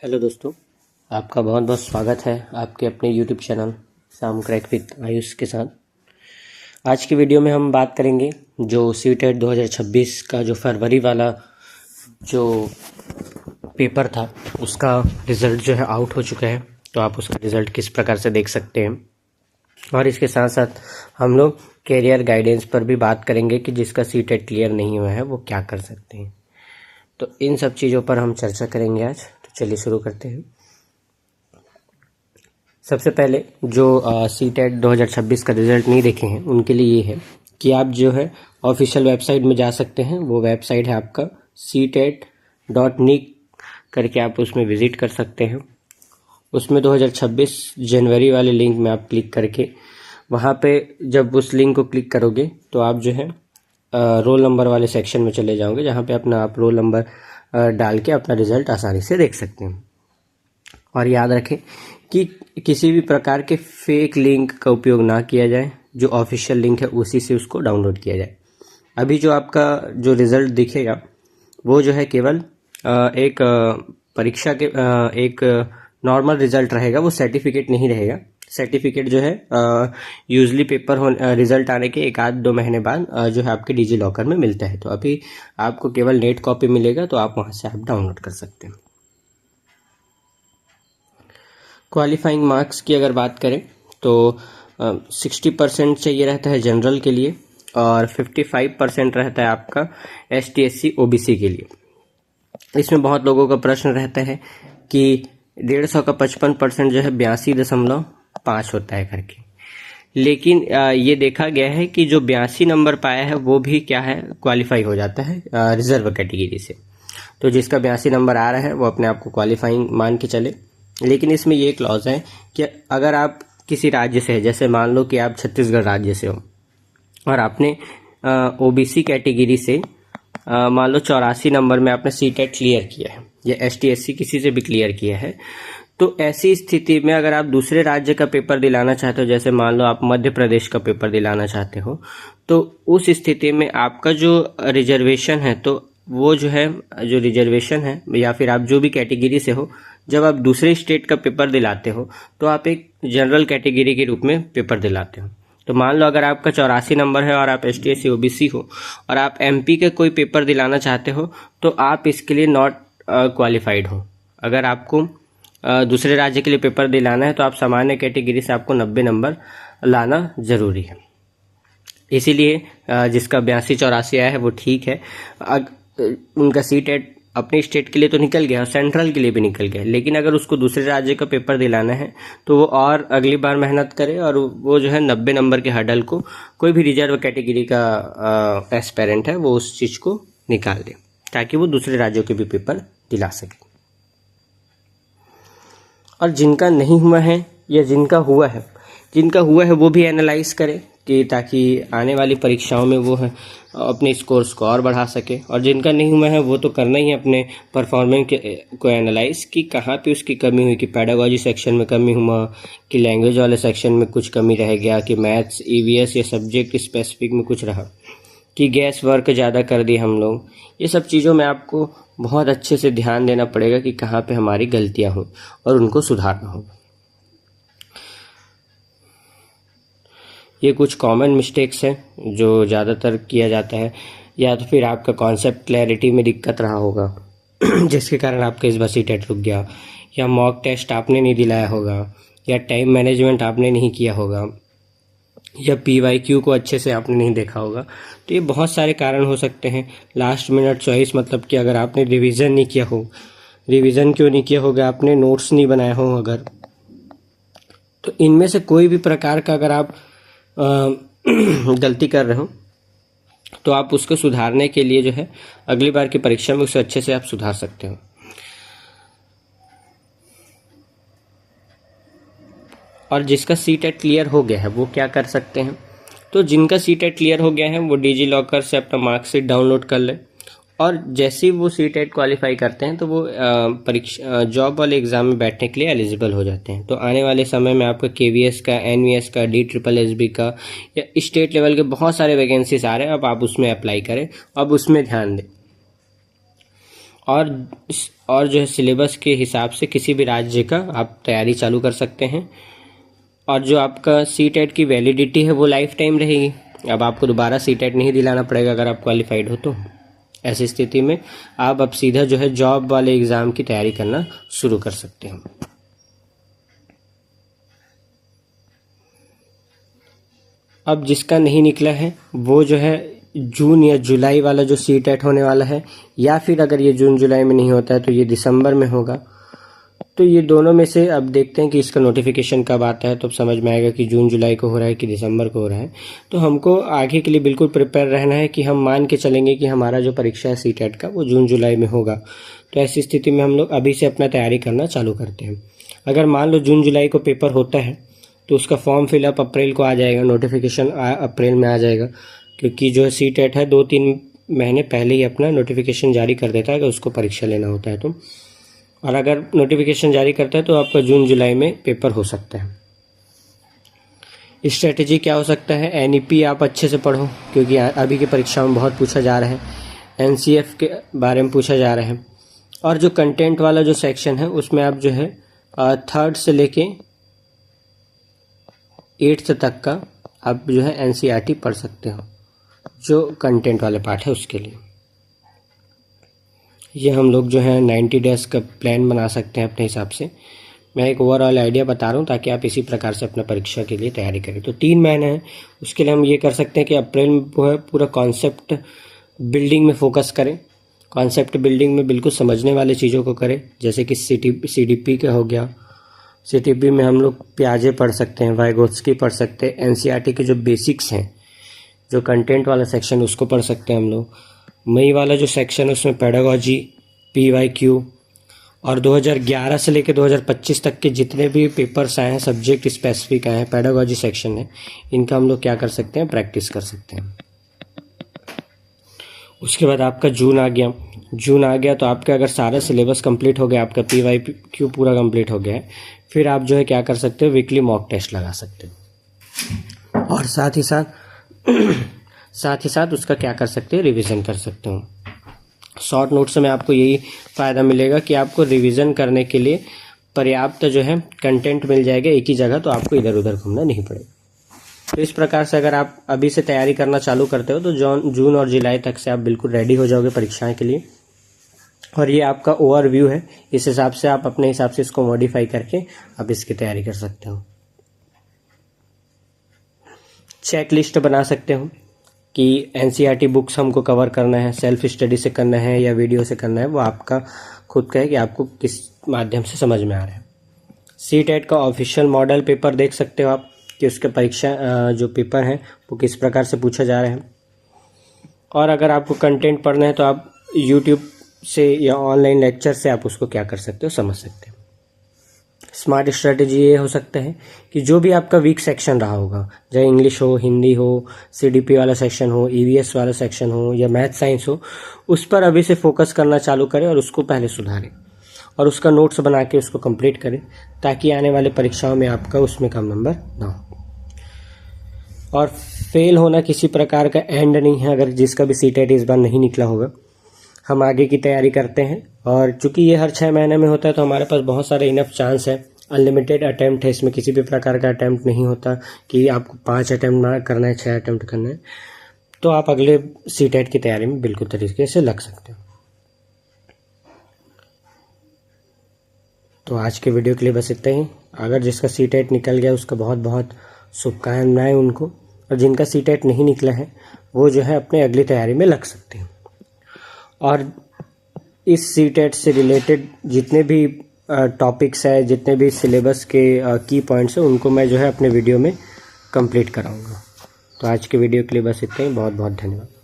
Hello दोस्तों, आपका बहुत बहुत स्वागत है आपके अपने यूट्यूब चैनल शाम क्रैक विद आयुष के साथ। आज की वीडियो में हम बात करेंगे जो सीटेट 2026 का जो फरवरी वाला जो पेपर था उसका रिज़ल्ट जो है आउट हो चुका है। तो आप उसका रिज़ल्ट किस प्रकार से देख सकते हैं, और इसके साथ साथ हम लोग कैरियर गाइडेंस पर भी बात करेंगे कि जिसका सीटेट क्लियर नहीं हुआ है वो क्या कर सकते हैं। तो इन सब चीज़ों पर हम चर्चा करेंगे आज। तो चलिए शुरू करते हैं। सबसे पहले जो सीटेट 2026 का रिज़ल्ट नहीं देखे हैं उनके लिए ये है कि आप जो है ऑफिशियल वेबसाइट में जा सकते हैं। वो वेबसाइट है आपका ctet.nic करके, आप उसमें विज़िट कर सकते हैं। उसमें 2026 जनवरी वाले लिंक में आप क्लिक करके वहाँ पे जब उस लिंक को क्लिक करोगे तो आप जो है रोल नंबर वाले सेक्शन में चले जाओगे, जहाँ पे अपना आप रोल नंबर डाल के अपना रिज़ल्ट आसानी से देख सकते हैं। और याद रखें कि किसी भी प्रकार के फेक लिंक का उपयोग ना किया जाए, जो ऑफिशियल लिंक है उसी से उसको डाउनलोड किया जाए। अभी जो आपका जो रिज़ल्ट दिखेगा वो जो है केवल एक परीक्षा के एक नॉर्मल रिज़ल्ट रहेगा, वो सर्टिफिकेट नहीं रहेगा। सर्टिफिकेट जो है यूजली पेपर रिज़ल्ट आने के 1-2 महीने बाद जो है आपके डिजी लॉकर में मिलता है। तो अभी आपको केवल नेट कॉपी मिलेगा, तो आप वहाँ से आप डाउनलोड कर सकते हैं। क्वालिफाइंग मार्क्स की अगर बात करें तो 60% चाहिए रहता है जनरल के लिए, और 55% रहता है आपका ST/SC OBC के लिए। इसमें बहुत लोगों का प्रश्न रहता है कि 150 का 55% जो है 82.5 होता है करके। लेकिन ये देखा गया है कि जो 82 नंबर पाया है वो भी क्या है, क्वालिफाई हो जाता है रिजर्व कैटेगरी से। तो जिसका 82 नंबर आ रहा है वो अपने आप को क्वालिफाइंग मान के चले। लेकिन इसमें ये क्लॉज है कि अगर आप किसी राज्य से है, जैसे मान लो कि आप छत्तीसगढ़ राज्य से हो और आपने OBC कैटेगरी से मान लो 84 नंबर में आपने सीटेट क्लियर किया है, या ST/SC किसी से भी क्लियर किया है, तो ऐसी स्थिति में अगर आप दूसरे राज्य का पेपर दिलाना चाहते हो, जैसे मान लो आप मध्य प्रदेश का पेपर दिलाना चाहते हो, तो उस स्थिति में आपका जो रिजर्वेशन है, तो वो जो है जो रिजर्वेशन है, या फिर आप जो भी कैटेगरी से हो, जब आप दूसरे स्टेट का पेपर दिलाते हो तो आप एक जनरल कैटेगरी के रूप में पेपर दिलाते हो। तो मान लो अगर आपका 84 नंबर है और आप ST/SC OBC हो और आप MP के कोई पेपर दिलाना चाहते हो, तो आप इसके लिए नॉट क्वालिफाइड हो। अगर आपको दूसरे राज्य के लिए पेपर दिलाना है तो आप सामान्य कैटेगरी से आपको 90 नंबर लाना ज़रूरी है। इसीलिए जिसका 82-84 आया है वो ठीक है, उनका सीटेट अपने स्टेट के लिए तो निकल गया और सेंट्रल के लिए भी निकल गया। लेकिन अगर उसको दूसरे राज्य का पेपर दिलाना है तो वो और अगली बार मेहनत करे, और वो जो है 90 नंबर के हर्डल को कोई भी रिजर्व कैटेगरी का एस्पेरेंट है वो उस चीज़ को निकाल दे, ताकि वो दूसरे राज्यों के भी पेपर दिला सके। और जिनका नहीं हुआ है या जिनका हुआ है वो भी एनालाइज करें, कि ताकि आने वाली परीक्षाओं में वो है अपने स्कोर्स को और बढ़ा सके। और जिनका नहीं हुआ है वो तो करना ही है अपने परफॉर्मेंस को एनालाइज, कि कहाँ पे उसकी कमी हुई, कि पेडागोजी सेक्शन में कमी हुआ, कि लैंग्वेज वाले सेक्शन में कुछ कमी रह गया, कि मैथ्स EVS या सब्जेक्ट स्पेसिफिक में कुछ रहा, कि गैस वर्क ज़्यादा कर दी हम लोग। ये सब चीज़ों में आपको बहुत अच्छे से ध्यान देना पड़ेगा कि कहाँ पे हमारी गलतियाँ हों और उनको सुधारना होगा। ये कुछ कॉमन मिस्टेक्स हैं जो ज़्यादातर किया जाता है, या तो फिर आपका कॉन्सेप्ट क्लैरिटी में दिक्कत रहा होगा जिसके कारण आपका इस बार सीटेट रुक गया, या मॉक टेस्ट आपने नहीं दिलाया होगा, या टाइम मैनेजमेंट आपने नहीं किया होगा, या PYQ को अच्छे से आपने नहीं देखा होगा। तो ये बहुत सारे कारण हो सकते हैं। लास्ट मिनट चॉइस, मतलब कि अगर आपने रिवीजन नहीं किया हो, रिवीजन क्यों नहीं किया होगा, आपने नोट्स नहीं बनाए हो अगर, तो इनमें से कोई भी प्रकार का अगर आप गलती कर रहे हो तो आप उसको सुधारने के लिए जो है अगली बार की परीक्षा में उसे अच्छे से आप सुधार सकते हो। और जिसका सीटेट क्लियर हो गया है वो क्या कर सकते हैं, तो जिनका सीटेट क्लियर हो गया है वो डिजी लॉकर से अपना मार्कशीट डाउनलोड कर ले, और जैसे ही वो सीटेट क्वालिफाई करते हैं तो वो परीक्षा जॉब वाले एग्ज़ाम में बैठने के लिए एलिजिबल हो जाते हैं। तो आने वाले समय में आपका KVS का, NVS का, DSSSB का, या स्टेट लेवल के बहुत सारे वैकेंसीज आ रहे हैं। अब आप उसमें अप्लाई करें, अब उसमें ध्यान दें। और और जो है सिलेबस के हिसाब से किसी भी राज्य का आप तैयारी चालू कर सकते हैं। और जो आपका सीटेट की वैलिडिटी है वो लाइफ टाइम रहेगी। अब आपको दोबारा सीटेट नहीं दिलाना पड़ेगा अगर आप क्वालिफाइड हो तो। ऐसी स्थिति में आप अब सीधा जो है जॉब वाले एग्ज़ाम की तैयारी करना शुरू कर सकते हैं। अब जिसका नहीं निकला है वो जो है जून या जुलाई वाला जो सीटेट होने वाला है, या फिर अगर ये जून जुलाई में नहीं होता है तो ये दिसंबर में होगा। तो ये दोनों में से अब देखते हैं कि इसका नोटिफिकेशन कब आता है, तो अब समझ में आएगा कि जून जुलाई को हो रहा है कि दिसंबर को हो रहा है। तो हमको आगे के लिए बिल्कुल प्रिपेयर रहना है कि हम मान के चलेंगे कि हमारा जो परीक्षा है सीटेट का वो जून जुलाई में होगा। तो ऐसी स्थिति में हम लोग अभी से अपना तैयारी करना चालू करते हैं। अगर मान लो जून जुलाई को पेपर होता है तो उसका फॉर्म फिलअप अप्रैल को आ जाएगा, नोटिफिकेशन अप्रैल में आ जाएगा, क्योंकि जो सीटेट है 2-3 महीने पहले ही अपना नोटिफिकेशन जारी कर देता है कि उसको परीक्षा लेना होता है। तो और अगर नोटिफिकेशन जारी करता है तो आपका जून जुलाई में पेपर हो सकता है। स्ट्रेटजी क्या हो सकता है? एनईपी आप अच्छे से पढ़ो, क्योंकि अभी की परीक्षाओं में बहुत पूछा जा रहा है। एनसीएफ के बारे में पूछा जा रहा है। और जो कंटेंट वाला जो सेक्शन है उसमें आप जो है 3rd से लेके 8th तक का आप जो है एनसीईआरटी पढ़ सकते हो, जो कंटेंट वाले पार्ट है उसके लिए। ये हम लोग जो है 90 डेज का प्लान बना सकते हैं अपने हिसाब से। मैं एक ओवरऑल आइडिया बता रहा हूँ ताकि आप इसी प्रकार से अपना परीक्षा के लिए तैयारी करें। तो 3 महीने हैं, उसके लिए हम ये कर सकते हैं कि अप्रैल में वो है पूरा कॉन्सेप्ट बिल्डिंग में फोकस करें। कॉन्सेप्ट बिल्डिंग में बिल्कुल समझने वाले चीज़ों को करें, जैसे कि CDP का हो गया। CDP में हम लोग प्याजे पढ़ सकते हैं, वाइगोत्स्की पढ़ सकते हैं। एनसीईआरटी के जो बेसिक्स हैं, जो कंटेंट वाला सेक्शन उसको पढ़ सकते हैं हम लोग। मई वाला जो सेक्शन है उसमें पेडागोजी, PYQ और 2011 से लेकर 2025 तक के जितने भी पेपर्स आए हैं, सब्जेक्ट स्पेसिफिक आए हैं, पेडागोजी सेक्शन है, इनका हम लोग क्या कर सकते हैं, प्रैक्टिस कर सकते हैं। उसके बाद आपका जून आ गया तो आपका अगर सारा सिलेबस कंप्लीट हो गया, आपका PYQ पूरा कंप्लीट हो गया है, फिर आप जो है क्या कर सकते हो, वीकली मॉक टेस्ट लगा सकते हो। और साथ ही साथ उसका क्या कर सकते हैं, रिवीजन कर सकते हो। शॉर्ट नोट्स में आपको यही फ़ायदा मिलेगा कि आपको रिवीजन करने के लिए पर्याप्त जो है कंटेंट मिल जाएगा एक ही जगह, तो आपको इधर उधर घूमना नहीं पड़ेगा। तो इस प्रकार से अगर आप अभी से तैयारी करना चालू करते हो तो जून और जुलाई तक से आप बिल्कुल रेडी हो जाओगे परीक्षाएं के लिए। और ये आपका ओवरव्यू है, इस हिसाब से आप अपने हिसाब से इसको मॉडिफाई करके आप इसकी तैयारी कर सकते हो। चेक लिस्ट बना सकते हो कि एनसीईआरटी बुक्स हमको कवर करना है, सेल्फ स्टडी से करना है या वीडियो से करना है, वो आपका खुद का है कि आपको किस माध्यम से समझ में आ रहा है। सीटेट का ऑफिशियल मॉडल पेपर देख सकते हो आप कि उसके परीक्षा जो पेपर हैं वो किस प्रकार से पूछा जा रहा है। और अगर आपको कंटेंट पढ़ना है तो आप यूट्यूब से या ऑनलाइन लेक्चर से आप उसको क्या कर सकते हो, समझ सकते हो। स्मार्ट स्ट्रेटजी ये हो सकता है कि जो भी आपका वीक सेक्शन रहा होगा, चाहे इंग्लिश हो, हिंदी हो, CDP वाला सेक्शन हो, EVS वाला सेक्शन हो या मैथ साइंस हो, उस पर अभी से फोकस करना चालू करें और उसको पहले सुधारें और उसका नोट्स बना के उसको कंप्लीट करें, ताकि आने वाले परीक्षाओं में आपका उसमें कम नंबर ना हो। और फेल होना किसी प्रकार का एंड नहीं है। अगर जिसका भी सीटेट इस बार नहीं निकला होगा, हम आगे की तैयारी करते हैं। और चूंकि ये हर 6 महीने में होता है तो हमारे पास बहुत सारे इनफ चांस है। अनलिमिटेड अटैम्प्ट है, इसमें किसी भी प्रकार का अटैम्प्ट नहीं होता कि आपको 5 अटैम्प्ट ना करना है, 6 अटैम्प्ट करना है। तो आप अगले सीटेट की तैयारी में बिल्कुल तरीके से लग सकते हो। तो आज के वीडियो के लिए बस इतना ही। अगर जिसका सीटेट निकल गया उसका बहुत बहुत शुभकामनाएं उनको, और जिनका सीटेट नहीं निकला है वो जो है अपने अगली तैयारी में लग सकते हैं। और इस सीटेट से रिलेटेड जितने भी टॉपिक्स है, जितने भी सिलेबस के की पॉइंट्स हैं, उनको मैं जो है अपने वीडियो में कंप्लीट कराऊंगा। तो आज के वीडियो के लिए बस इतना ही। बहुत बहुत धन्यवाद।